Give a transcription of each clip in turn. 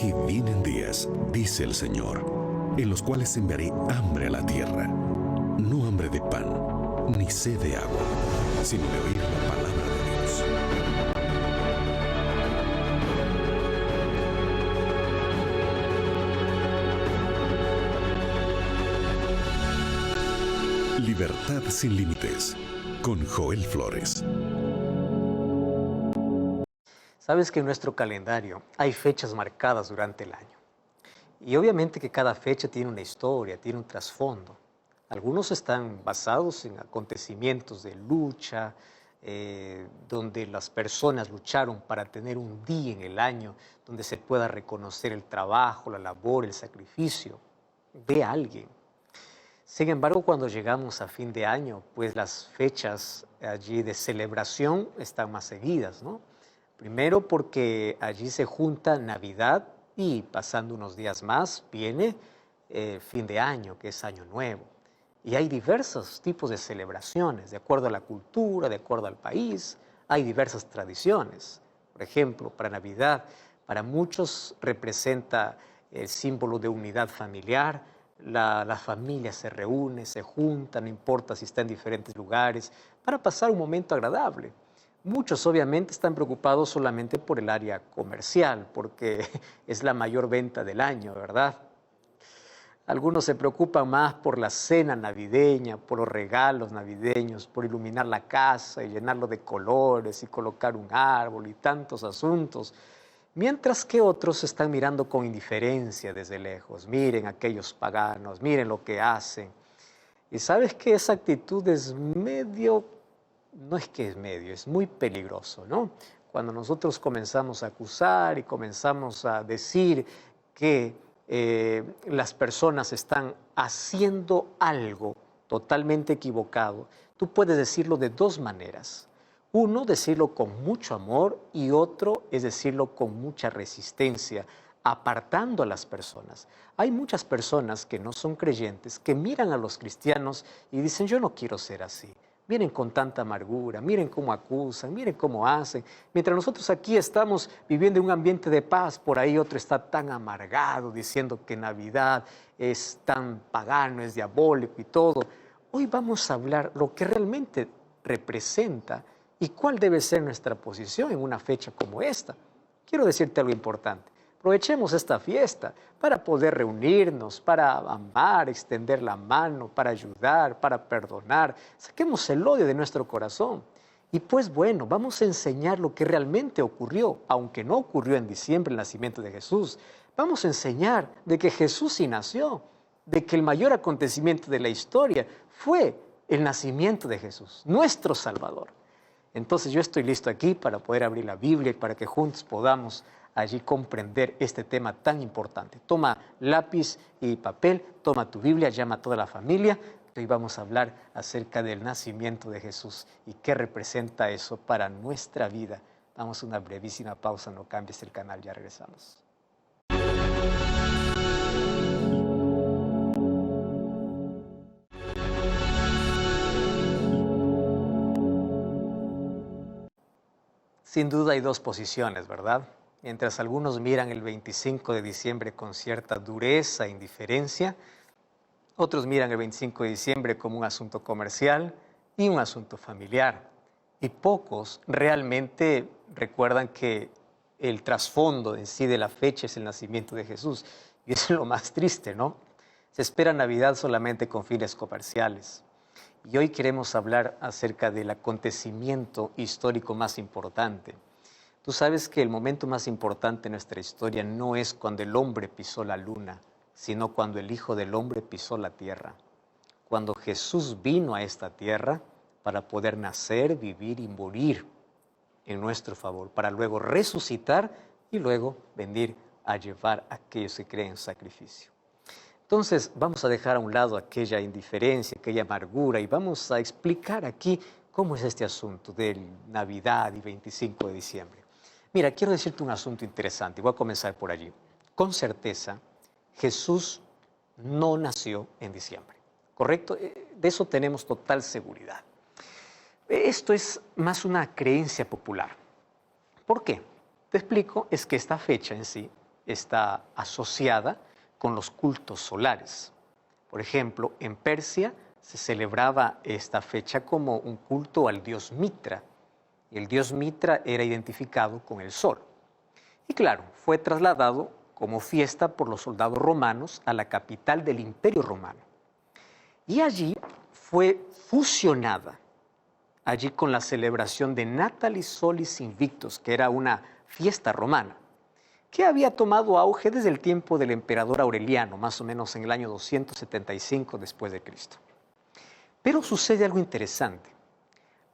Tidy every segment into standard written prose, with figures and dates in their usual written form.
que vienen días, dice el Señor, en los cuales enviaré hambre a la tierra. No hambre de pan, ni sed de agua, sino de oír la palabra de Dios. Libertad sin límites, con Joel Flores. Sabes que en nuestro calendario hay fechas marcadas durante el año. Y obviamente que cada fecha tiene una historia, tiene un trasfondo. Algunos están basados en acontecimientos de lucha, donde las personas lucharon para tener un día en el año donde se pueda reconocer el trabajo, la labor, el sacrificio de alguien. Sin embargo, cuando llegamos a fin de año, pues las fechas allí de celebración están más seguidas, ¿no? Primero porque allí se junta Navidad y pasando unos días más viene fin de año, que es Año Nuevo. Y hay diversos tipos de celebraciones, de acuerdo a la cultura, de acuerdo al país, hay diversas tradiciones. Por ejemplo, para Navidad, para muchos representa el símbolo de unidad familiar. La familia se reúne, se junta, no importa si está en diferentes lugares, para pasar un momento agradable. Muchos obviamente están preocupados solamente por el área comercial, porque es la mayor venta del año, ¿verdad? Algunos se preocupan más por la cena navideña, por los regalos navideños, por iluminar la casa y llenarlo de colores y colocar un árbol y tantos asuntos. Mientras que otros están mirando con indiferencia desde lejos. Miren aquellos paganos, miren lo que hacen. Y sabes que esa actitud es no es que es medio, es muy peligroso, ¿no? Cuando nosotros comenzamos a acusar y comenzamos a decir que las personas están haciendo algo totalmente equivocado, tú puedes decirlo de dos maneras. Uno, decirlo con mucho amor y otro es decirlo con mucha resistencia, apartando a las personas. Hay muchas personas que no son creyentes, que miran a los cristianos y dicen, yo no quiero ser así. Miren con tanta amargura, miren cómo acusan, miren cómo hacen. Mientras nosotros aquí estamos viviendo en un ambiente de paz, por ahí otro está tan amargado diciendo que Navidad es tan pagano, es diabólico y todo. Hoy vamos a hablar lo que realmente representa y cuál debe ser nuestra posición en una fecha como esta. Quiero decirte algo importante. Aprovechemos esta fiesta para poder reunirnos, para amar, extender la mano, para ayudar, para perdonar. Saquemos el odio de nuestro corazón. Y pues bueno, vamos a enseñar lo que realmente ocurrió, aunque no ocurrió en diciembre el nacimiento de Jesús. Vamos a enseñar de que Jesús sí nació, de que el mayor acontecimiento de la historia fue el nacimiento de Jesús, nuestro Salvador. Entonces yo estoy listo aquí para poder abrir la Biblia y para que juntos podamos allí comprender este tema tan importante. Toma lápiz y papel, toma tu Biblia, llama a toda la familia. Hoy vamos a hablar acerca del nacimiento de Jesús y qué representa eso para nuestra vida. Damos una brevísima pausa, no cambies el canal, ya regresamos. Sin duda hay dos posiciones, ¿verdad? Mientras algunos miran el 25 de diciembre con cierta dureza e indiferencia, otros miran el 25 de diciembre como un asunto comercial y un asunto familiar. Y pocos realmente recuerdan que el trasfondo en sí de la fecha es el nacimiento de Jesús. Y eso es lo más triste, ¿no? Se espera Navidad solamente con fines comerciales. Y hoy queremos hablar acerca del acontecimiento histórico más importante. Tú sabes que el momento más importante en nuestra historia no es cuando el hombre pisó la luna, sino cuando el Hijo del Hombre pisó la tierra. Cuando Jesús vino a esta tierra para poder nacer, vivir y morir en nuestro favor, para luego resucitar y luego venir a llevar a aquellos que creen en sacrificio. Entonces vamos a dejar a un lado aquella indiferencia, aquella amargura y vamos a explicar aquí cómo es este asunto de Navidad y 25 de diciembre. Mira, quiero decirte un asunto interesante, voy a comenzar por allí. Con certeza, Jesús no nació en diciembre, ¿correcto? De eso tenemos total seguridad. Esto es más una creencia popular. ¿Por qué? Te explico, es que esta fecha en sí está asociada con los cultos solares. Por ejemplo, en Persia se celebraba esta fecha como un culto al dios Mitra, y el dios Mitra era identificado con el sol. Y claro, fue trasladado como fiesta por los soldados romanos a la capital del Imperio Romano. Y allí fue fusionada, allí con la celebración de Natalis Solis Invictus, que era una fiesta romana, que había tomado auge desde el tiempo del emperador Aureliano, más o menos en el año 275 después de Cristo. Pero sucede algo interesante.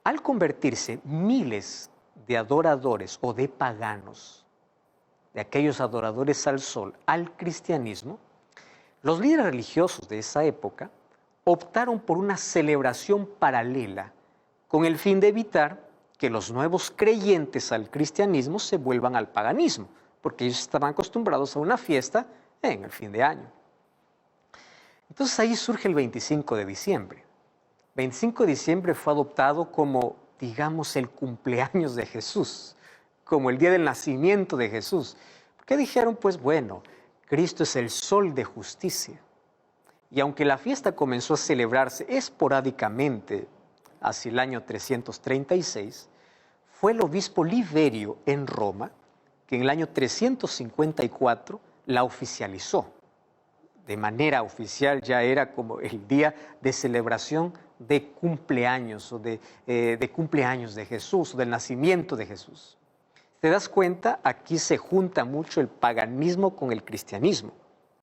Al convertirse miles de adoradores o de paganos, de aquellos adoradores al sol, al cristianismo, los líderes religiosos de esa época optaron por una celebración paralela con el fin de evitar que los nuevos creyentes al cristianismo se vuelvan al paganismo, porque ellos estaban acostumbrados a una fiesta en el fin de año. Entonces ahí surge el 25 de diciembre. 25 de diciembre fue adoptado como, digamos, el cumpleaños de Jesús, como el día del nacimiento de Jesús. Porque dijeron, pues bueno, Cristo es el sol de justicia. Y aunque la fiesta comenzó a celebrarse esporádicamente hacia el año 336, fue el obispo Liberio en Roma que en el año 354 la oficializó. De manera oficial ya era como el día de celebración de cumpleaños o de cumpleaños de Jesús o del nacimiento de Jesús. ¿Te das cuenta? Aquí se junta mucho el paganismo con el cristianismo.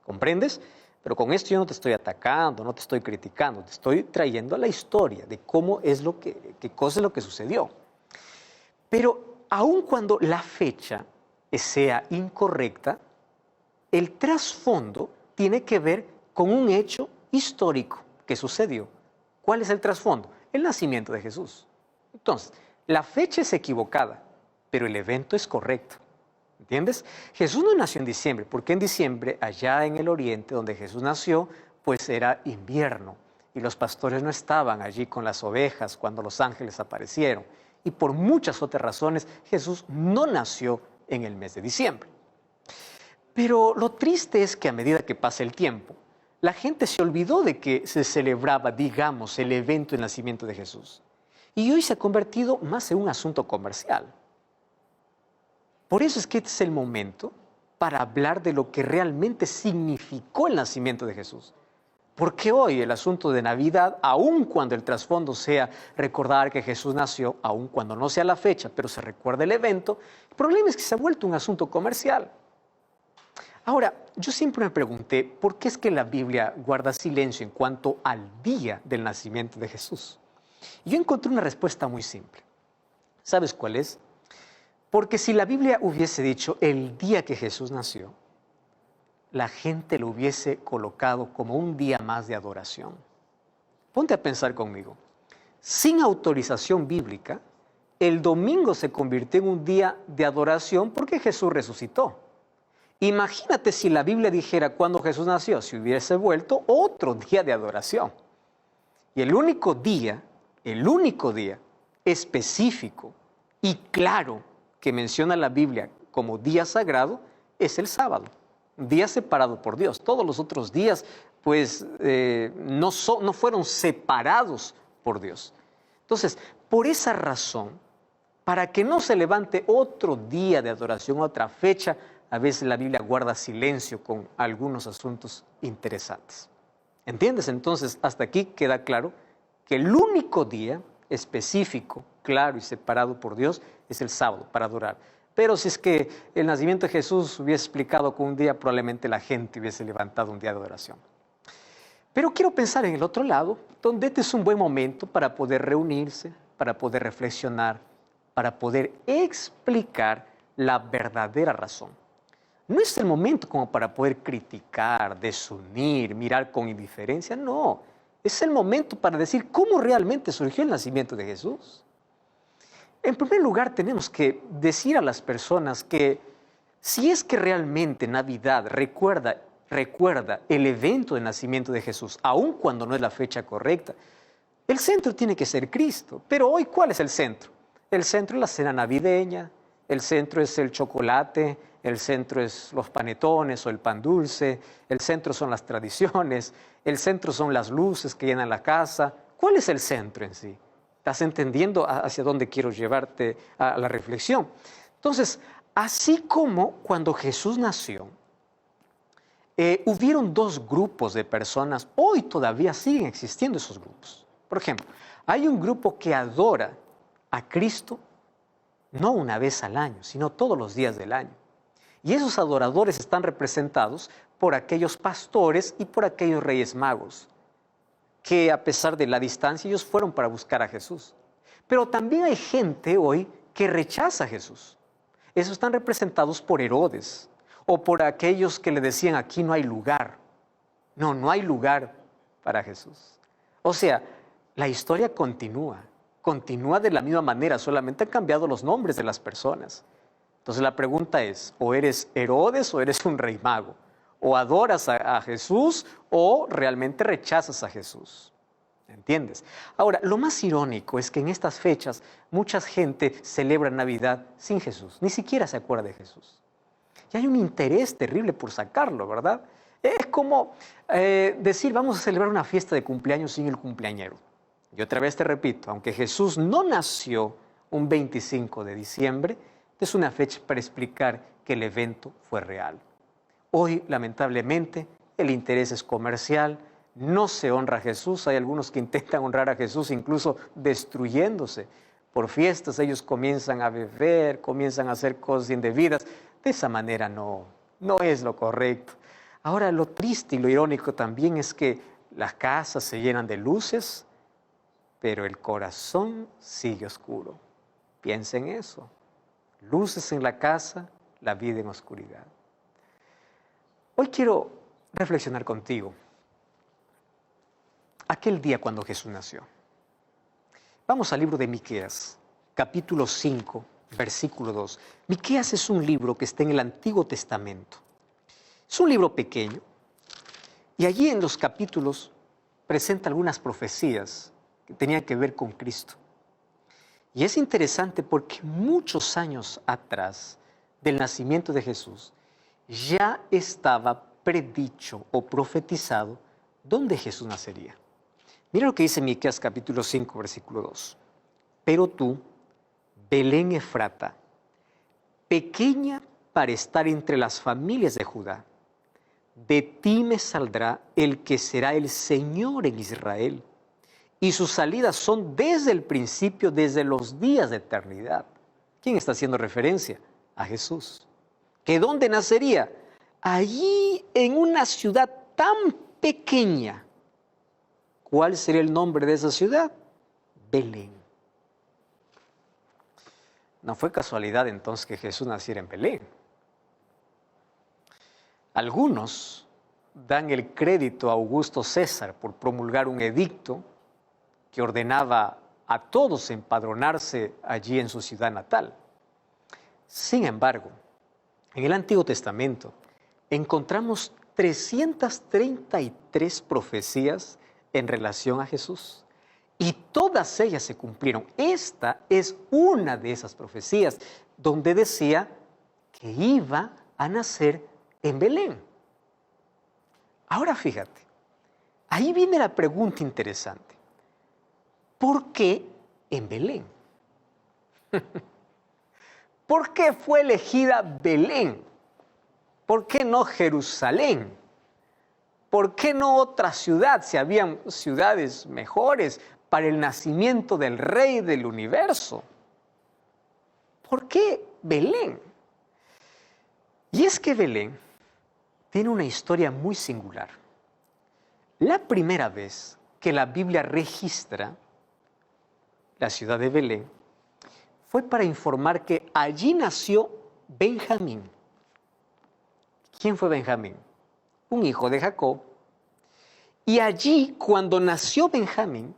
¿Comprendes? Pero con esto yo no te estoy atacando, no te estoy criticando, te estoy trayendo a la historia de cómo es qué cosa es lo que sucedió. Pero aun cuando la fecha sea incorrecta, el trasfondo tiene que ver con un hecho histórico que sucedió. ¿Cuál es el trasfondo? El nacimiento de Jesús. Entonces, la fecha es equivocada, pero el evento es correcto. ¿Entiendes? Jesús no nació en diciembre, porque en diciembre, allá en el oriente donde Jesús nació, pues era invierno y los pastores no estaban allí con las ovejas cuando los ángeles aparecieron. Y por muchas otras razones, Jesús no nació en el mes de diciembre. Pero lo triste es que a medida que pasa el tiempo, la gente se olvidó de que se celebraba, digamos, el evento del nacimiento de Jesús. Y hoy se ha convertido más en un asunto comercial. Por eso es que este es el momento para hablar de lo que realmente significó el nacimiento de Jesús. Porque hoy el asunto de Navidad, aun cuando el trasfondo sea recordar que Jesús nació, aun cuando no sea la fecha, pero se recuerda el evento, el problema es que se ha vuelto un asunto comercial. Ahora, yo siempre me pregunté, ¿por qué es que la Biblia guarda silencio en cuanto al día del nacimiento de Jesús? Y yo encontré una respuesta muy simple. ¿Sabes cuál es? Porque si la Biblia hubiese dicho el día que Jesús nació, la gente lo hubiese colocado como un día más de adoración. Ponte a pensar conmigo. Sin autorización bíblica, el domingo se convirtió en un día de adoración porque Jesús resucitó. Imagínate si la Biblia dijera cuándo Jesús nació, si hubiese vuelto otro día de adoración. Y el único día específico y claro que menciona la Biblia como día sagrado es el sábado, día separado por Dios. Todos los otros días, pues, no fueron separados por Dios. Entonces, por esa razón, para que no se levante otro día de adoración, otra fecha, a veces la Biblia guarda silencio con algunos asuntos interesantes. ¿Entiendes? Entonces, hasta aquí queda claro que el único día específico, claro y separado por Dios, es el sábado para adorar. Pero si es que el nacimiento de Jesús hubiese explicado con un día, probablemente la gente hubiese levantado un día de adoración. Pero quiero pensar en el otro lado, donde este es un buen momento para poder reunirse, para poder reflexionar, para poder explicar la verdadera razón. No es el momento como para poder criticar, desunir, mirar con indiferencia, no. Es el momento para decir cómo realmente surgió el nacimiento de Jesús. En primer lugar, tenemos que decir a las personas que si es que realmente Navidad recuerda el evento del nacimiento de Jesús, aun cuando no es la fecha correcta, el centro tiene que ser Cristo. Pero hoy, ¿cuál es el centro? El centro es la cena navideña, el centro es el chocolate, el centro es los panetones o el pan dulce, el centro son las tradiciones, el centro son las luces que llenan la casa. ¿Cuál es el centro en sí? ¿Estás entendiendo hacia dónde quiero llevarte a la reflexión? Entonces, así como cuando Jesús nació, hubieron dos grupos de personas, hoy todavía siguen existiendo esos grupos. Por ejemplo, hay un grupo que adora a Cristo no una vez al año, sino todos los días del año. Y esos adoradores están representados por aquellos pastores y por aquellos reyes magos, que a pesar de la distancia ellos fueron para buscar a Jesús. Pero también hay gente hoy que rechaza a Jesús. Esos están representados por Herodes o por aquellos que le decían aquí no hay lugar. No, no hay lugar para Jesús. O sea, la historia continúa de la misma manera, solamente han cambiado los nombres de las personas. Entonces la pregunta es, o eres Herodes o eres un rey mago, o adoras a Jesús o realmente rechazas a Jesús. ¿Entiendes? Ahora, lo más irónico es que en estas fechas mucha gente celebra Navidad sin Jesús, ni siquiera se acuerda de Jesús. Y hay un interés terrible por sacarlo, ¿verdad? Es como decir, vamos a celebrar una fiesta de cumpleaños sin el cumpleañero. Y otra vez te repito, aunque Jesús no nació un 25 de diciembre, es una fecha para explicar que el evento fue real. Hoy, lamentablemente, el interés es comercial, no se honra a Jesús. Hay algunos que intentan honrar a Jesús incluso destruyéndose. Por fiestas ellos comienzan a beber, comienzan a hacer cosas indebidas. De esa manera no es lo correcto. Ahora, lo triste y lo irónico también es que las casas se llenan de luces, pero el corazón sigue oscuro. Piensa en eso. Luces en la casa, la vida en oscuridad. Hoy quiero reflexionar contigo. Aquel día cuando Jesús nació. Vamos al libro de Miqueas, capítulo 5, versículo 2. Miqueas es un libro que está en el Antiguo Testamento. Es un libro pequeño y allí en los capítulos presenta algunas profecías que tenían que ver con Cristo. Y es interesante porque muchos años atrás del nacimiento de Jesús ya estaba predicho o profetizado dónde Jesús nacería. Mira lo que dice Miqueas capítulo 5, versículo 2. Pero tú, Belén Efrata, pequeña para estar entre las familias de Judá, de ti me saldrá el que será el Señor en Israel, y sus salidas son desde el principio, desde los días de eternidad. ¿Quién está haciendo referencia? A Jesús. ¿Que dónde nacería? Allí en una ciudad tan pequeña. ¿Cuál sería el nombre de esa ciudad? Belén. No fue casualidad entonces que Jesús naciera en Belén. Algunos dan el crédito a Augusto César por promulgar un edicto que ordenaba a todos empadronarse allí en su ciudad natal. Sin embargo, en el Antiguo Testamento encontramos 333 profecías en relación a Jesús y todas ellas se cumplieron. Esta es una de esas profecías donde decía que iba a nacer en Belén. Ahora fíjate, ahí viene la pregunta interesante. ¿Por qué en Belén? ¿Por qué fue elegida Belén? ¿Por qué no Jerusalén? ¿Por qué no otra ciudad si habían ciudades mejores para el nacimiento del Rey del universo? ¿Por qué Belén? Y es que Belén tiene una historia muy singular. La primera vez que la Biblia registra la ciudad de Belén fue para informar que allí nació Benjamín. ¿Quién fue Benjamín? Un hijo de Jacob. Y allí, cuando nació Benjamín,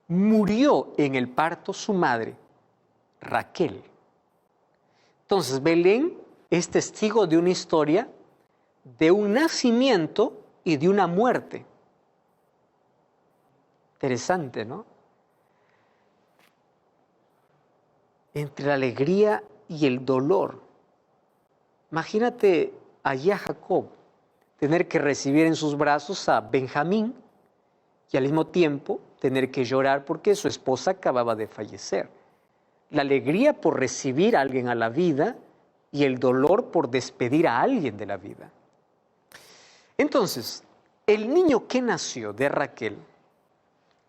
murió en el parto su madre, Raquel. Entonces, Belén es testigo de una historia, de un nacimiento y de una muerte. Interesante, ¿no? Entre la alegría y el dolor Imagínate allí a Jacob tener que recibir en sus brazos a Benjamín y al mismo tiempo tener que llorar porque su esposa acababa de fallecer. La alegría por recibir a alguien a la vida y el dolor por despedir a alguien de la vida. Entonces, el niño que nació de Raquel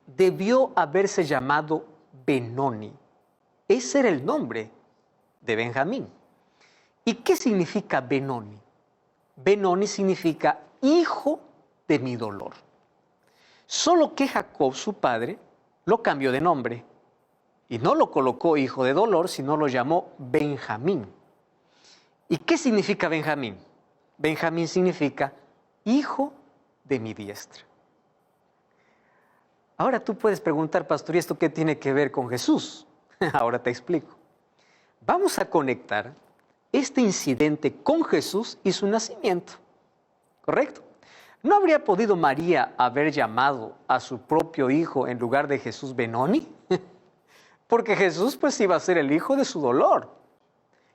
debió haberse llamado Benoni. Ese era el nombre de Benjamín. ¿Y qué significa Benoni? Benoni significa hijo de mi dolor. Solo que Jacob, su padre, lo cambió de nombre y no lo colocó hijo de dolor, sino lo llamó Benjamín. ¿Y qué significa Benjamín? Benjamín significa hijo de mi diestra. Ahora tú puedes preguntar, pastor, ¿y esto qué tiene que ver con Jesús? Ahora te explico. Vamos a conectar este incidente con Jesús y su nacimiento. ¿Correcto? ¿No habría podido María haber llamado a su propio hijo en lugar de Jesús Benoni? Porque Jesús pues iba a ser el hijo de su dolor.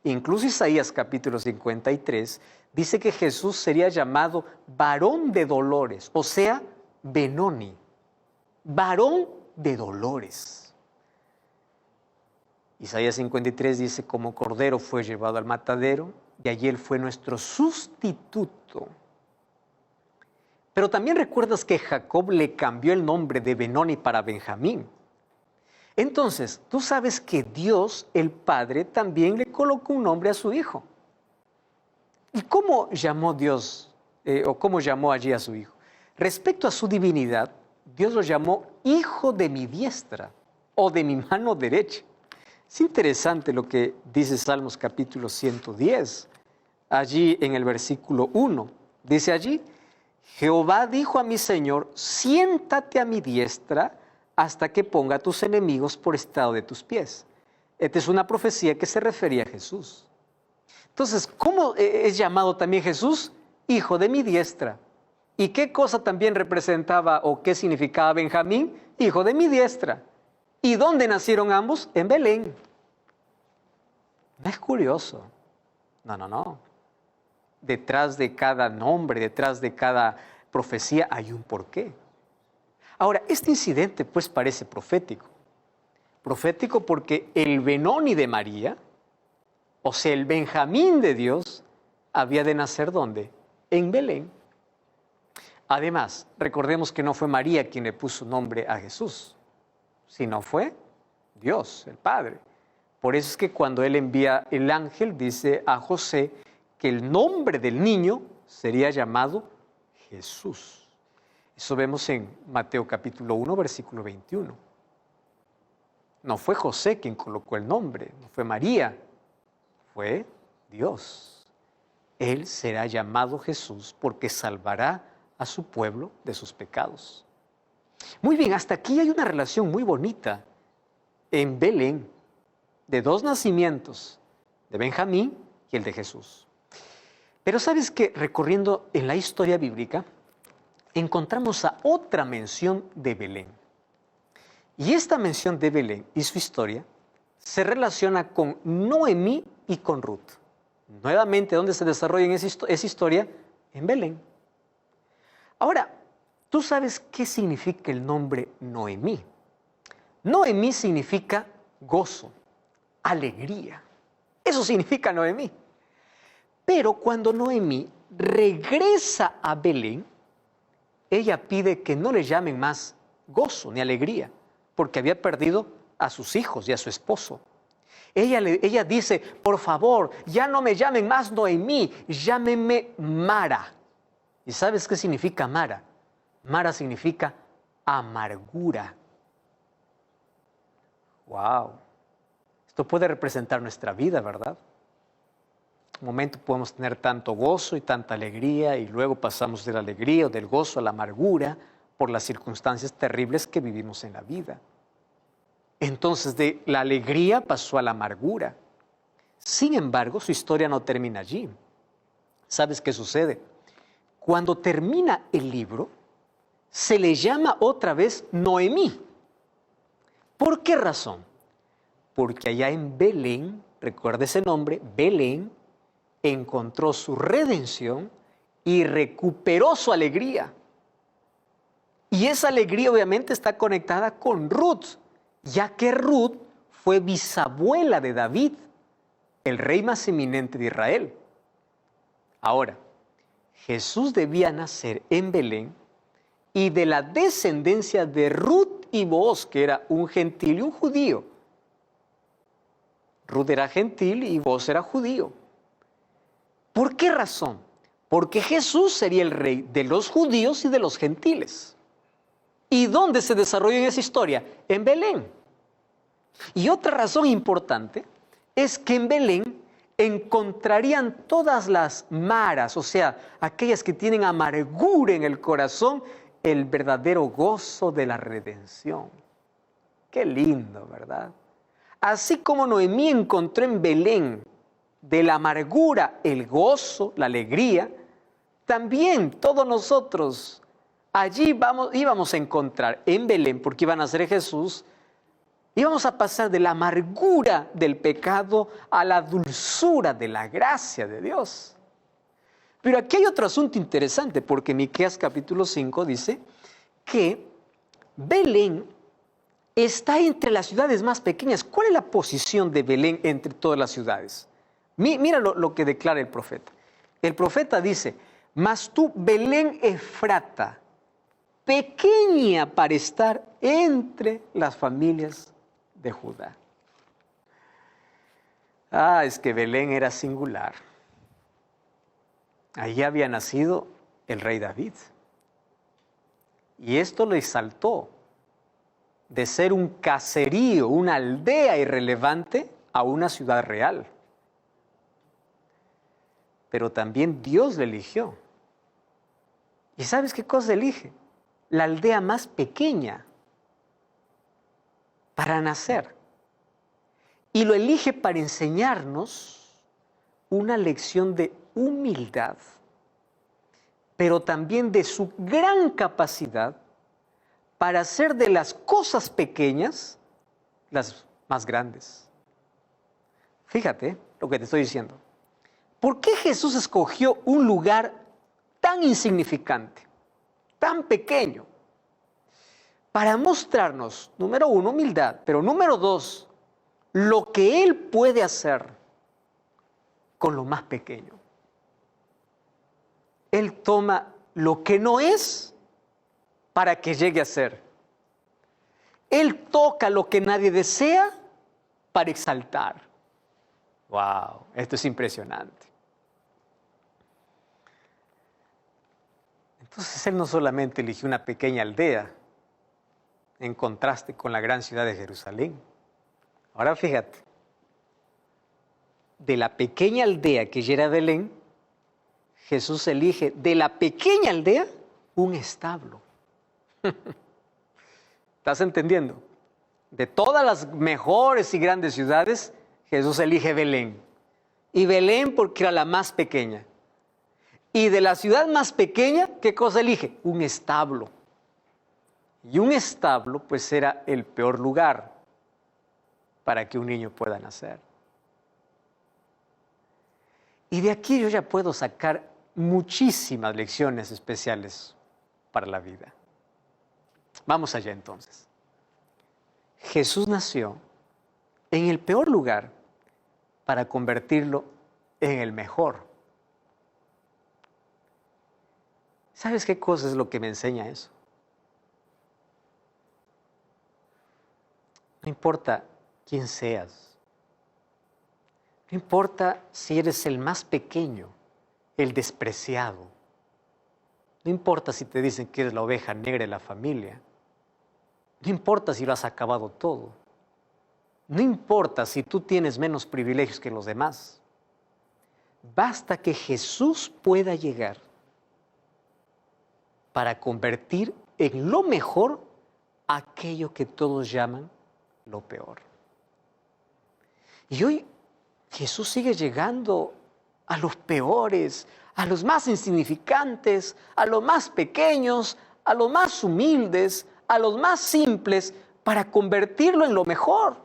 Incluso Isaías capítulo 53 dice que Jesús sería llamado varón de dolores, o sea, Benoni, varón de dolores. Isaías 53 dice, como cordero fue llevado al matadero, y allí él fue nuestro sustituto. Pero también recuerdas que Jacob le cambió el nombre de Benoni para Benjamín. Entonces, tú sabes que Dios, el Padre, también le colocó un nombre a su hijo. ¿Y cómo llamó Dios, o cómo llamó allí a su hijo? Respecto a su divinidad, Dios lo llamó hijo de mi diestra o de mi mano derecha. Es interesante lo que dice Salmos capítulo 110. Allí en el versículo 1, dice allí, Jehová dijo a mi Señor, siéntate a mi diestra hasta que ponga a tus enemigos por estrado de tus pies. Esta es una profecía que se refería a Jesús. Entonces, ¿cómo es llamado también Jesús? Hijo de mi diestra. ¿Y qué cosa también representaba o qué significaba Benjamín? Hijo de mi diestra. ¿Y dónde nacieron ambos? En Belén. ¿No es curioso? No. Detrás de cada nombre, detrás de cada profecía hay un porqué. Ahora, este incidente pues parece profético. Profético porque el Benoni de María, o sea, el Benjamín de Dios, había de nacer ¿dónde? En Belén. Además, recordemos que no fue María quien le puso nombre a Jesús, sino fue Dios, el Padre. Por eso es que cuando él envía el ángel, dice a José que el nombre del niño sería llamado Jesús. Eso vemos en Mateo capítulo 1, versículo 21. No fue José quien colocó el nombre, no fue María, fue Dios. Él será llamado Jesús porque salvará a su pueblo de sus pecados. Muy bien, hasta aquí hay una relación muy bonita en Belén de dos nacimientos, de Benjamín y el de Jesús. Pero sabes que recorriendo en la historia bíblica, encontramos a otra mención de Belén. Y esta mención de Belén y su historia se relaciona con Noemí y con Ruth. Nuevamente, ¿dónde se desarrolla esa historia? En Belén. Ahora, ¿tú sabes qué significa el nombre Noemí? Noemí significa gozo, alegría. Eso significa Noemí. Pero cuando Noemí regresa a Belén, ella pide que no le llamen más gozo ni alegría, porque había perdido a sus hijos y a su esposo. Ella dice, por favor, ya no me llamen más Noemí, llámenme Mara. ¿Y sabes qué significa Mara? Mara significa amargura. ¡Wow! Esto puede representar nuestra vida, ¿verdad? Un momento podemos tener tanto gozo y tanta alegría y luego pasamos de la alegría o del gozo a la amargura por las circunstancias terribles que vivimos en la vida. Entonces de la alegría pasó a la amargura. Sin embargo, su historia no termina allí. ¿Sabes qué sucede? Cuando termina el libro, se le llama otra vez Noemí. ¿Por qué razón? Porque allá en Belén, recuerda ese nombre, Belén, encontró su redención y recuperó su alegría. Y esa alegría obviamente está conectada con Ruth, ya que Ruth fue bisabuela de David, el rey más eminente de Israel. Ahora, Jesús debía nacer en Belén y de la descendencia de Ruth y Booz, que era un gentil y un judío. Ruth era gentil y Booz era judío. ¿Por qué razón? Porque Jesús sería el rey de los judíos y de los gentiles. ¿Y dónde se desarrolló en esa historia? En Belén. Y otra razón importante es que en Belén encontrarían todas las maras, o sea, aquellas que tienen amargura en el corazón, el verdadero gozo de la redención. Qué lindo, ¿verdad? Así como Noemí encontró en Belén de la amargura el gozo, la alegría, también todos nosotros allí íbamos a encontrar en Belén, porque iban a ser Jesús, íbamos a pasar de la amargura del pecado a la dulzura de la gracia de Dios. Pero aquí hay otro asunto interesante, porque Miqueas capítulo 5 dice que Belén está entre las ciudades más pequeñas. ¿Cuál es la posición de Belén entre todas las ciudades? Mira lo que declara el profeta. El profeta dice, mas tú, Belén Efrata, pequeña para estar entre las familias de Judá. Es que Belén era singular. Allí había nacido el rey David. Y esto lo exaltó de ser un caserío, una aldea irrelevante, a una ciudad real. Pero también Dios le eligió. ¿Y sabes qué cosa elige? La aldea más pequeña para nacer. Y lo elige para enseñarnos una lección de humildad, pero también de su gran capacidad para hacer de las cosas pequeñas las más grandes. Fíjate lo que te estoy diciendo. ¿Por qué Jesús escogió un lugar tan insignificante, tan pequeño? Para mostrarnos, número uno, humildad, pero número dos, lo que Él puede hacer con lo más pequeño. Él toma lo que no es para que llegue a ser. Él toca lo que nadie desea para exaltar. ¡Wow! Esto es impresionante. Entonces Él no solamente eligió una pequeña aldea en contraste con la gran ciudad de Jerusalén. Ahora fíjate, de la pequeña aldea que ya era Belén, Jesús elige de la pequeña aldea un establo. ¿Estás entendiendo? De todas las mejores y grandes ciudades, Jesús elige Belén. Y Belén porque era la más pequeña. Y de la ciudad más pequeña, ¿qué cosa elige? Un establo. Y un establo, pues, era el peor lugar para que un niño pueda nacer. Y de aquí yo ya puedo sacar muchísimas lecciones especiales para la vida. Vamos allá entonces. Jesús nació en el peor lugar para convertirlo en el mejor. ¿Sabes qué cosa es lo que me enseña eso? No importa quién seas. No importa si eres el más pequeño, el despreciado. No importa si te dicen que eres la oveja negra de la familia. No importa si lo has acabado todo. No importa si tú tienes menos privilegios que los demás. Basta que Jesús pueda llegar para convertir en lo mejor aquello que todos llaman lo peor. Y hoy Jesús sigue llegando a los peores, a los más insignificantes, a los más pequeños, a los más humildes, a los más simples, para convertirlo en lo mejor.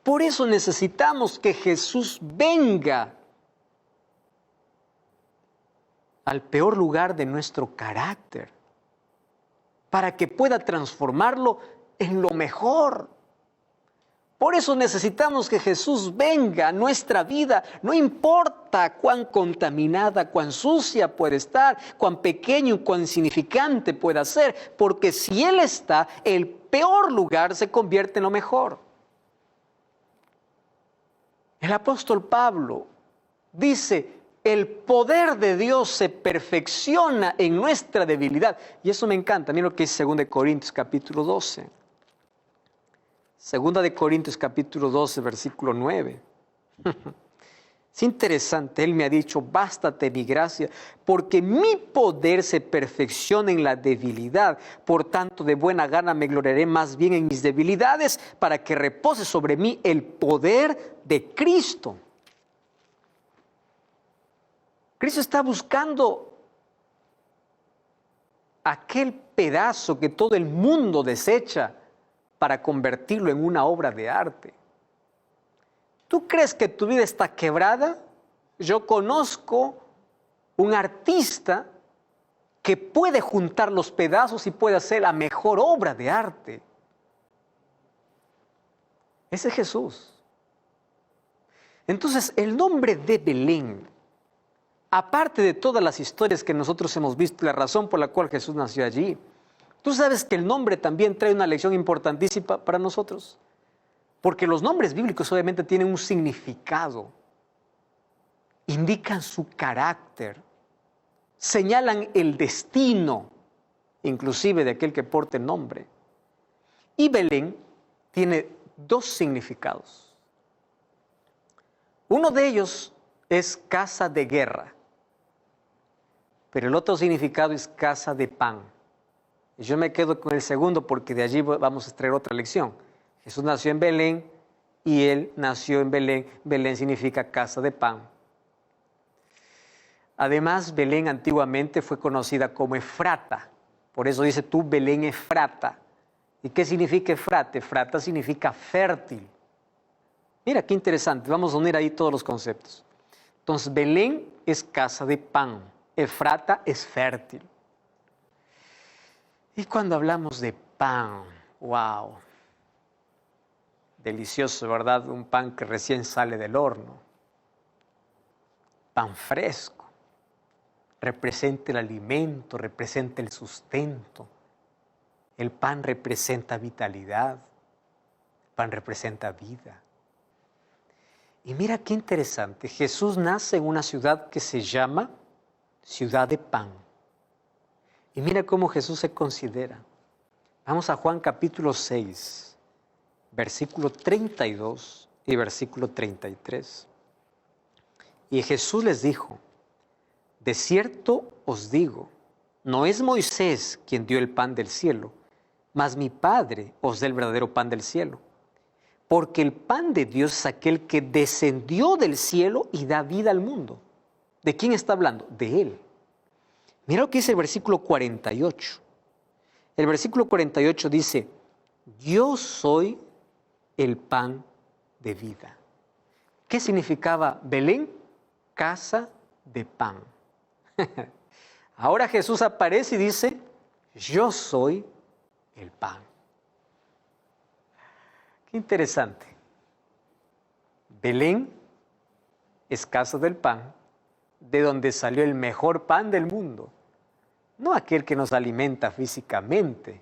Por eso necesitamos que Jesús venga al peor lugar de nuestro carácter, para que pueda transformarlo en lo mejor. Por eso necesitamos que Jesús venga a nuestra vida, no importa cuán contaminada, cuán sucia puede estar, cuán pequeño y cuán insignificante pueda ser, porque si Él está, el peor lugar se convierte en lo mejor. El apóstol Pablo dice, el poder de Dios se perfecciona en nuestra debilidad. Y eso me encanta. Mira lo que dice 2 Corintios capítulo 12. 2 Corintios capítulo 12, versículo 9. Es interesante, Él me ha dicho, bástate mi gracia, porque mi poder se perfecciona en la debilidad. Por tanto, de buena gana me gloriaré más bien en mis debilidades, para que repose sobre mí el poder de Cristo. Cristo está buscando aquel pedazo que todo el mundo desecha para convertirlo en una obra de arte. ¿Tú crees que tu vida está quebrada? Yo conozco un artista que puede juntar los pedazos y puede hacer la mejor obra de arte. Ese es Jesús. Entonces, el nombre de Belén, aparte de todas las historias que nosotros hemos visto, la razón por la cual Jesús nació allí, tú sabes que el nombre también trae una lección importantísima para nosotros. Porque los nombres bíblicos obviamente tienen un significado, indican su carácter, señalan el destino, inclusive de aquel que porta el nombre. Y Belén tiene dos significados. Uno de ellos es casa de guerra, pero el otro significado es casa de pan. Y yo me quedo con el segundo porque de allí vamos a extraer otra lección. Jesús nació en Belén y Él nació en Belén. Belén significa casa de pan. Además, Belén antiguamente fue conocida como Efrata. Por eso dice tú, Belén Efrata. ¿Y qué significa Efrata? Efrata significa fértil. Mira qué interesante, vamos a unir ahí todos los conceptos. Entonces, Belén es casa de pan, Efrata es fértil. Y cuando hablamos de pan, wow, delicioso, ¿verdad? Un pan que recién sale del horno. Pan fresco. Representa el alimento, representa el sustento. El pan representa vitalidad. El pan representa vida. Y mira qué interesante, Jesús nace en una ciudad que se llama Ciudad de Pan. Y mira cómo Jesús se considera. Vamos a Juan capítulo 6, versículo 32 y versículo 33. Y Jesús les dijo, de cierto os digo, no es Moisés quien dio el pan del cielo, mas mi Padre os da el verdadero pan del cielo. Porque el pan de Dios es aquel que descendió del cielo y da vida al mundo. ¿De quién está hablando? De Él. Mira lo que dice el versículo 48. El versículo 48 dice, yo soy el pan de vida. ¿Qué significaba Belén? Casa de pan. Ahora Jesús aparece y dice, yo soy el pan. Qué interesante. Belén es casa del pan, de donde salió el mejor pan del mundo. No aquel que nos alimenta físicamente,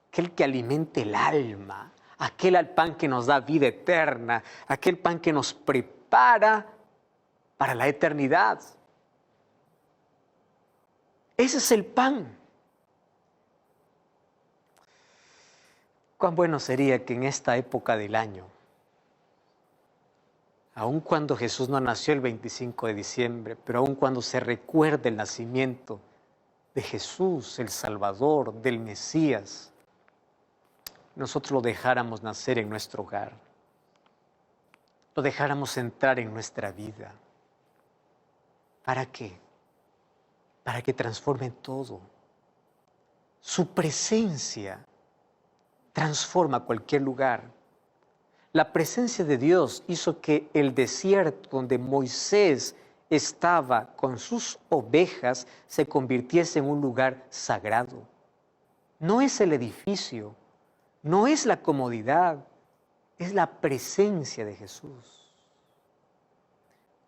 aquel que alimenta el alma, aquel pan que nos da vida eterna, aquel pan que nos prepara para la eternidad. Ese es el pan. Cuán bueno sería que en esta época del año, aun cuando Jesús no nació el 25 de diciembre, pero aun cuando se recuerde el nacimiento de Jesús, el Salvador, del Mesías, nosotros lo dejáramos nacer en nuestro hogar, lo dejáramos entrar en nuestra vida. ¿Para qué? Para que transforme todo. Su presencia transforma cualquier lugar. La presencia de Dios hizo que el desierto donde Moisés estaba con sus ovejas se convirtiese en un lugar sagrado. No es el edificio, no es la comodidad, es la presencia de Jesús.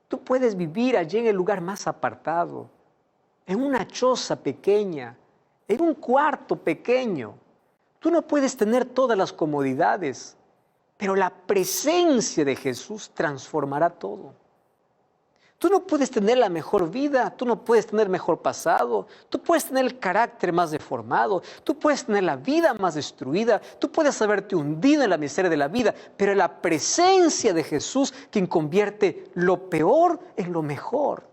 Tú puedes vivir allí en el lugar más apartado, en una choza pequeña, en un cuarto pequeño. Tú no puedes tener todas las comodidades, pero la presencia de Jesús transformará todo. Tú no puedes tener la mejor vida, tú no puedes tener mejor pasado, tú puedes tener el carácter más deformado, tú puedes tener la vida más destruida, tú puedes haberte hundido en la miseria de la vida, pero la presencia de Jesús quien convierte lo peor en lo mejor.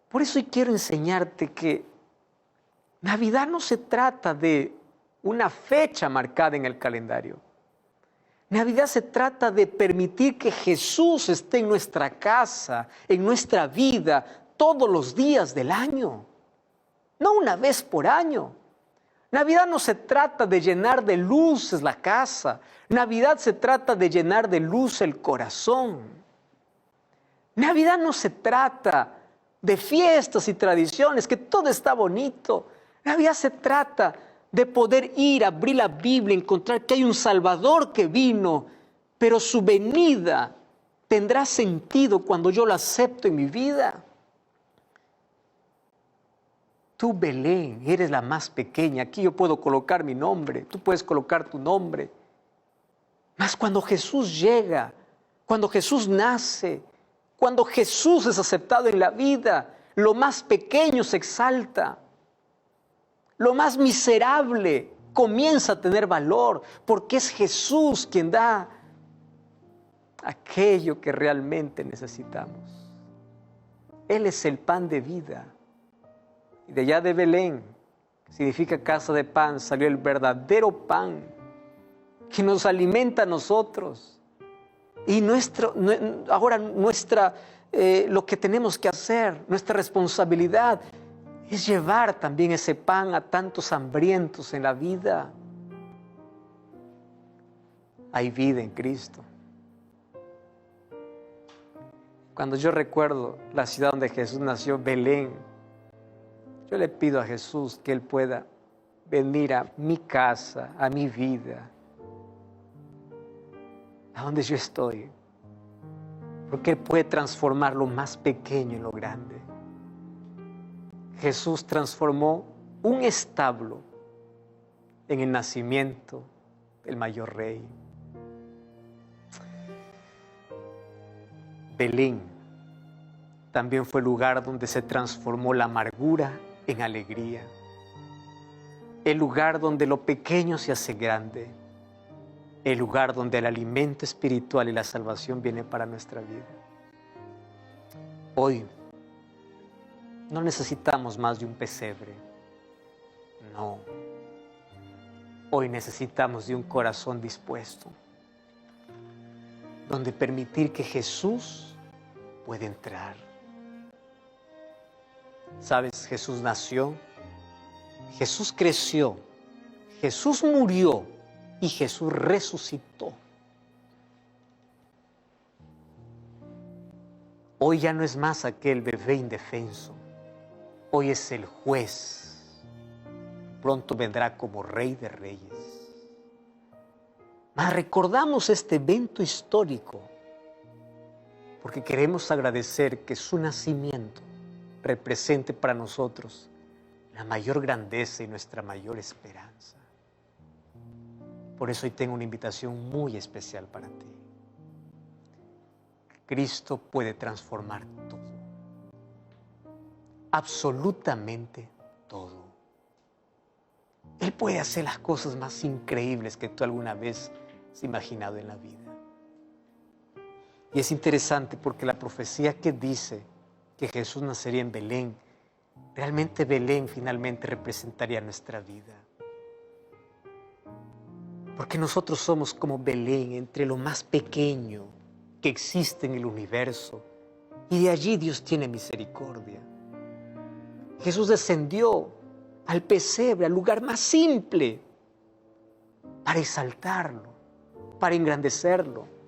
Por eso hoy quiero enseñarte que Navidad no se trata de una fecha marcada en el calendario. Navidad se trata de permitir que Jesús esté en nuestra casa, en nuestra vida, todos los días del año, no una vez por año. Navidad no se trata de llenar de luces la casa. Navidad se trata de llenar de luz el corazón. Navidad no se trata de fiestas y tradiciones, que todo está bonito. Navidad se trata de poder ir, abrir la Biblia, encontrar que hay un Salvador que vino, pero su venida tendrá sentido cuando yo lo acepto en mi vida. Tú, Belén, eres la más pequeña. Aquí yo puedo colocar mi nombre, tú puedes colocar tu nombre. Mas cuando Jesús llega, cuando Jesús nace, cuando Jesús es aceptado en la vida, lo más pequeño se exalta. Lo más miserable comienza a tener valor, porque es Jesús quien da aquello que realmente necesitamos. Él es el pan de vida. Y de allá de Belén, que significa casa de pan, salió el verdadero pan que nos alimenta a nosotros. Y ahora lo que tenemos que hacer, nuestra responsabilidad, es llevar también ese pan a tantos hambrientos en la vida. Hay vida en Cristo. Cuando yo recuerdo la ciudad donde Jesús nació, Belén, yo le pido a Jesús que Él pueda venir a mi casa, a mi vida, a donde yo estoy, porque Él puede transformar lo más pequeño en lo grande. Jesús transformó un establo en el nacimiento del mayor rey. Belén también fue el lugar donde se transformó la amargura en alegría. El lugar donde lo pequeño se hace grande. El lugar donde el alimento espiritual y la salvación viene para nuestra vida. Hoy no necesitamos más de un pesebre. No. Hoy necesitamos de un corazón dispuesto, donde permitir que Jesús pueda entrar. ¿Sabes? Jesús nació, Jesús creció, Jesús murió y Jesús resucitó. Hoy ya no es más aquel bebé indefenso. Hoy es el juez. Pronto vendrá como Rey de Reyes. Mas recordamos este evento histórico porque queremos agradecer que su nacimiento represente para nosotros la mayor grandeza y nuestra mayor esperanza. Por eso hoy tengo una invitación muy especial para ti. Cristo puede transformar todo. Absolutamente todo. Él puede hacer las cosas más increíbles que tú alguna vez has imaginado en la vida. Y es interesante porque la profecía que dice que Jesús nacería en Belén, realmente Belén finalmente representaría nuestra vida. Porque nosotros somos como Belén, entre lo más pequeño que existe en el universo. Y de allí Dios tiene misericordia. Jesús descendió al pesebre, al lugar más simple. para exaltarlo, para engrandecerlo.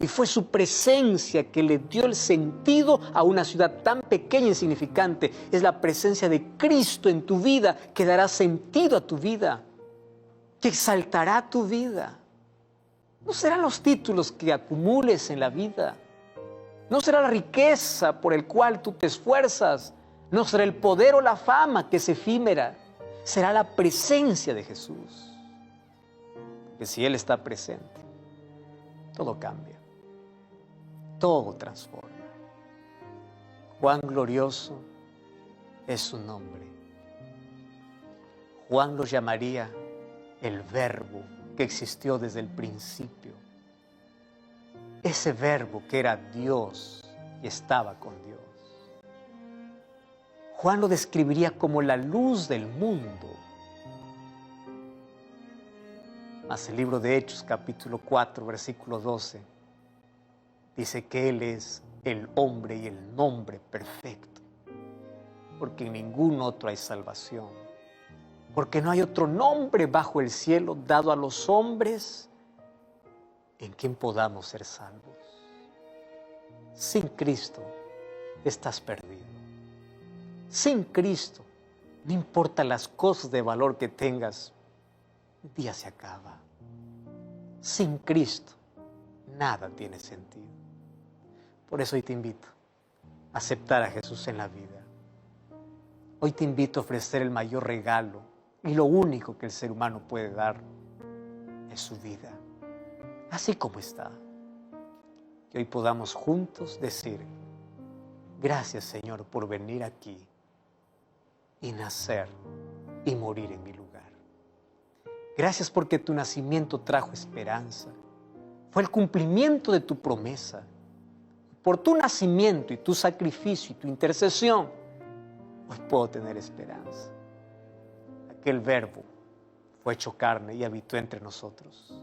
Y fue su presencia que le dio el sentido a una ciudad tan pequeña e insignificante. Es la presencia de Cristo en tu vida que dará sentido a tu vida, que exaltará tu vida. No serán los títulos que acumules en la vida. No será la riqueza por el cual tú te esfuerzas. No será el poder o la fama que es efímera. Será la presencia de Jesús. Que si Él está presente, todo cambia. Todo transforma. Cuán glorioso es su nombre. Juan lo llamaría el Verbo que existió desde el principio. Ese Verbo que era Dios y estaba con Dios. Juan lo describiría como la luz del mundo. Mas el libro de Hechos, capítulo 4, versículo 12, dice que Él es el hombre y el nombre perfecto, porque en ningún otro hay salvación, porque no hay otro nombre bajo el cielo dado a los hombres en quien podamos ser salvos. Sin Cristo estás perdido. Sin Cristo, no importa las cosas de valor que tengas, un día se acaba. Sin Cristo, nada tiene sentido. Por eso hoy te invito a aceptar a Jesús en la vida. Hoy te invito a ofrecer el mayor regalo y lo único que el ser humano puede dar es su vida, así como está. Que hoy podamos juntos decir: gracias, Señor, por venir aquí y nacer y morir en mi lugar. Gracias porque tu nacimiento trajo esperanza. Fue el cumplimiento de tu promesa. Por tu nacimiento y tu sacrificio y tu intercesión, hoy puedo tener esperanza. Aquel Verbo fue hecho carne y habitó entre nosotros.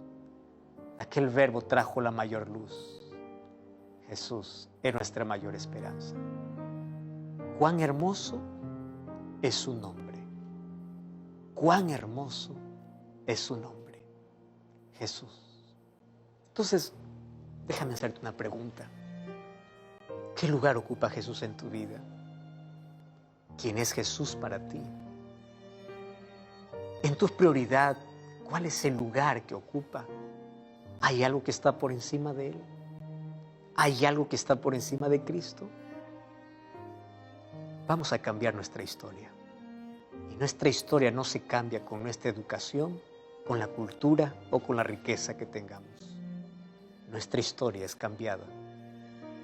Aquel Verbo trajo la mayor luz. Jesús es nuestra mayor esperanza. Cuán hermoso es su nombre. Cuán hermoso es su nombre. Jesús. Entonces, déjame hacerte una pregunta. ¿Qué lugar ocupa Jesús en tu vida? ¿Quién es Jesús para ti? En tu prioridad, ¿cuál es el lugar que ocupa? ¿Hay algo que está por encima de Él? ¿Hay algo que está por encima de Cristo? Vamos a cambiar nuestra historia. Y nuestra historia no se cambia con nuestra educación, con la cultura o con la riqueza que tengamos. Nuestra historia es cambiada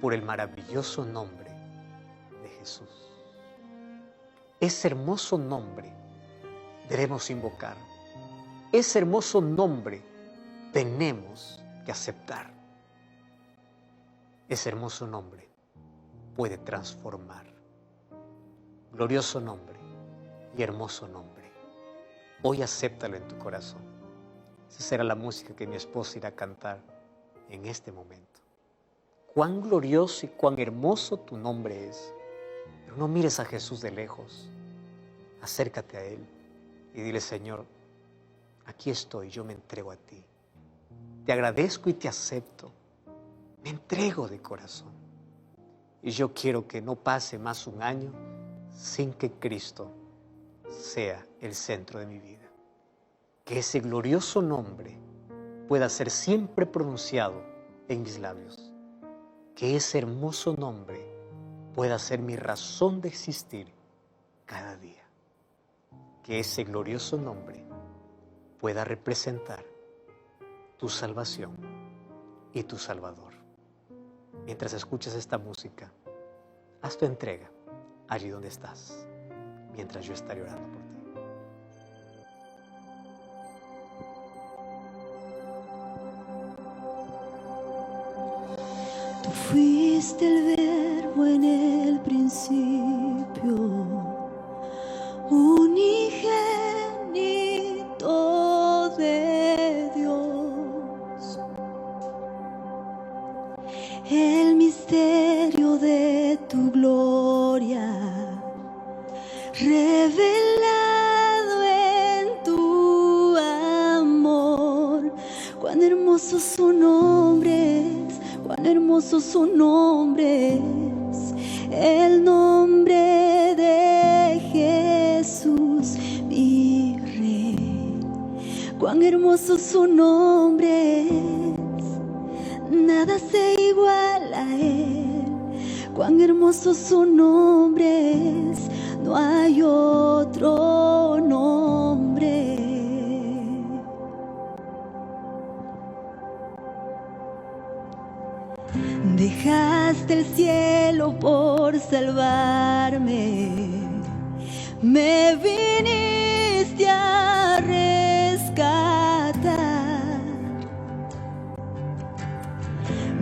por el maravilloso nombre de Jesús. Ese hermoso nombre debemos invocar. Ese hermoso nombre tenemos que aceptar. Ese hermoso nombre puede transformar. Glorioso nombre y hermoso nombre. Hoy acéptalo en tu corazón. Esa será la música que mi esposa irá a cantar en este momento. Cuán glorioso y cuán hermoso tu nombre es. Pero no mires a Jesús de lejos. Acércate a Él y dile: Señor, aquí estoy, yo me entrego a ti. Te agradezco y te acepto. Me entrego de corazón. Y yo quiero que no pase más un año sin que Cristo sea el centro de mi vida. Que ese glorioso nombre pueda ser siempre pronunciado en mis labios. Que ese hermoso nombre pueda ser mi razón de existir cada día. Que ese glorioso nombre pueda representar tu salvación y tu Salvador. Mientras escuchas esta música, haz tu entrega allí donde estás, mientras yo estaré orando por ti. Tú fuiste el Verbo en el principio, unigénito de Dios. El misterio de tu gloria revelado en tu amor. hermoso su nombre es, el nombre de Jesús, mi Rey. Cuán hermoso su nombre es, nada se iguala a él. Cuán hermoso su nombre es, no hay otro nombre. Dejaste el cielo por salvarme, me viniste a rescatar.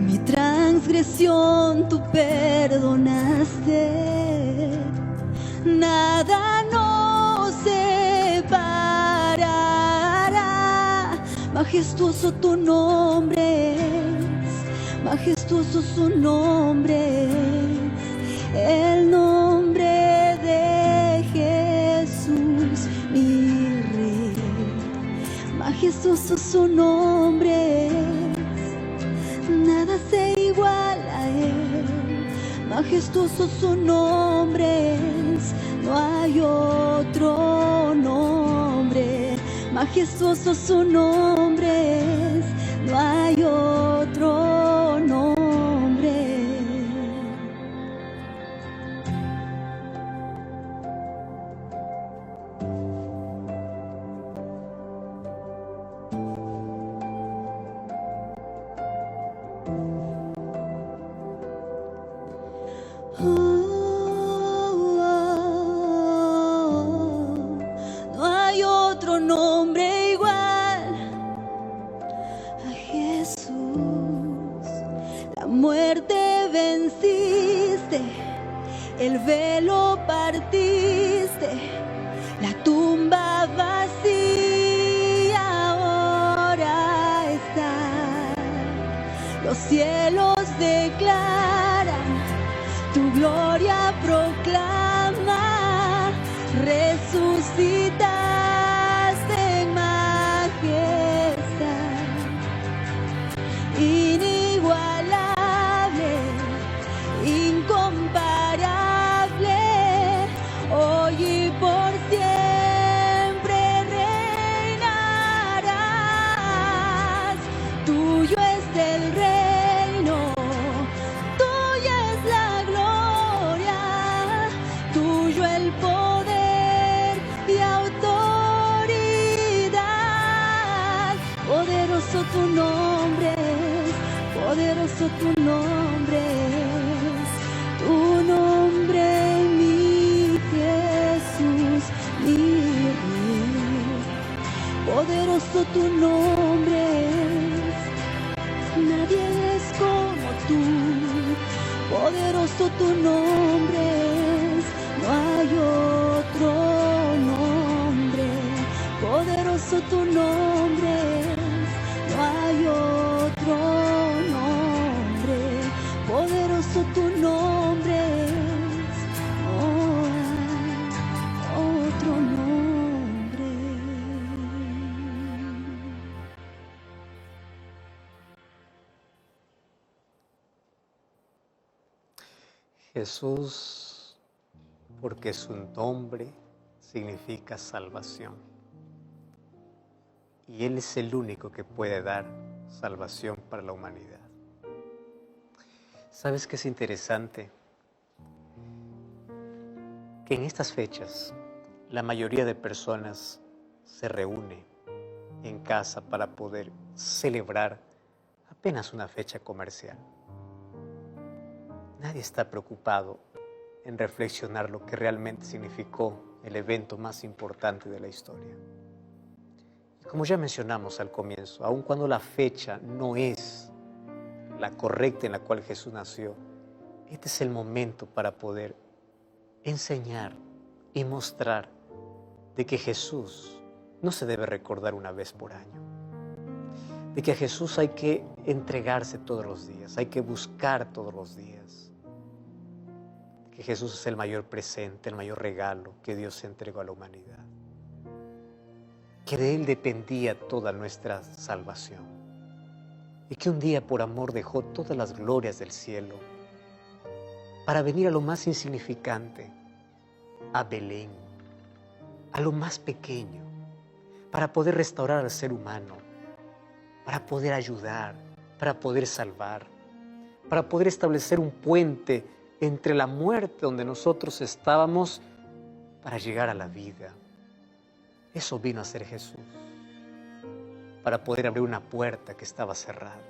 Mi transgresión tú perdonaste, nada nos separará. Majestuoso tu nombre es, majestuoso su nombre es, el nombre de Jesús, mi Rey. Majestuoso su nombre es, nada se iguala a él. Majestuoso su nombre es, no hay otro nombre. Majestuoso su nombre es, no hay otro nombre. No hay otro nombre igual a Jesús. La muerte venciste, el velo partiste, la tumba vacía ahora está. Los cielos declaran, tu gloria proclama, resucitaste en majestad. Inigualable, incomparable, hoy y por siempre reinarás. Tuyo es el reino, tuya es la gloria, tuyo el poder y autoridad. Poderoso tu nombre es, poderoso tu nombre es, tu nombre mi Jesús, mi Rey. Poderoso tu nombre es, nadie es como tú. Poderoso tu nombre es, no hay otro nombre. Poderoso tu nombre es, no hay otro nombre. Poderoso tu nombre es, no hay otro nombre. Jesús, porque su nombre significa salvación. Y Él es el único que puede dar salvación para la humanidad. ¿Sabes qué es interesante? Que en estas fechas la mayoría de personas se reúne en casa para poder celebrar apenas una fecha comercial. Nadie está preocupado en reflexionar lo que realmente significó el evento más importante de la historia. Y como ya mencionamos al comienzo, aun cuando la fecha no es la correcta en la cual Jesús nació, este es el momento para poder enseñar y mostrar de que Jesús no se debe recordar una vez por año, de que a Jesús hay que entregarse todos los días, hay que buscar todos los días, que Jesús es el mayor presente, el mayor regalo que Dios entregó a la humanidad, que de Él dependía toda nuestra salvación. y que un día por amor dejó todas las glorias del cielo para venir a lo más insignificante, a Belén, a lo más pequeño, para poder restaurar al ser humano, para poder ayudar, para poder salvar, para poder establecer un puente entre la muerte donde nosotros estábamos para llegar a la vida. Eso vino a ser Jesús, para poder abrir una puerta que estaba cerrada,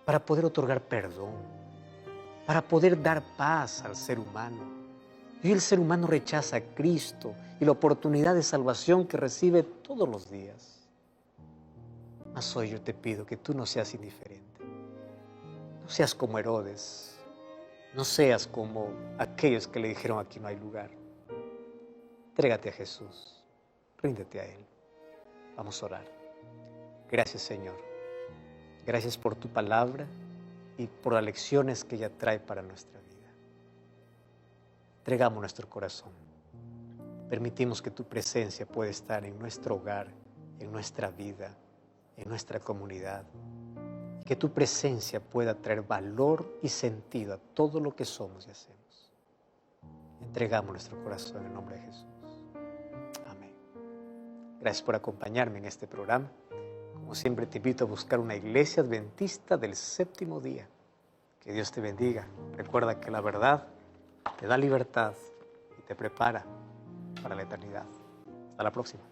para poder otorgar perdón, para poder dar paz al ser humano. Y el ser humano rechaza a Cristo y la oportunidad de salvación que recibe todos los días. Mas hoy yo te pido que tú no seas indiferente. No seas como Herodes. No seas como aquellos que le dijeron aquí no hay lugar. Entrégate a Jesús. Ríndete a Él. Vamos a orar. Gracias, Señor. Gracias por tu palabra y por las lecciones que ella trae para nuestra vida. Entregamos nuestro corazón. Permitimos que tu presencia pueda estar en nuestro hogar, en nuestra vida, en nuestra comunidad. Y que tu presencia pueda traer valor y sentido a todo lo que somos y hacemos. Entregamos nuestro corazón en el nombre de Jesús. Amén. Gracias por acompañarme en este programa. Como siempre te invito a buscar una iglesia adventista del séptimo día. Que Dios te bendiga. Recuerda que la verdad te da libertad y te prepara para la eternidad. Hasta la próxima.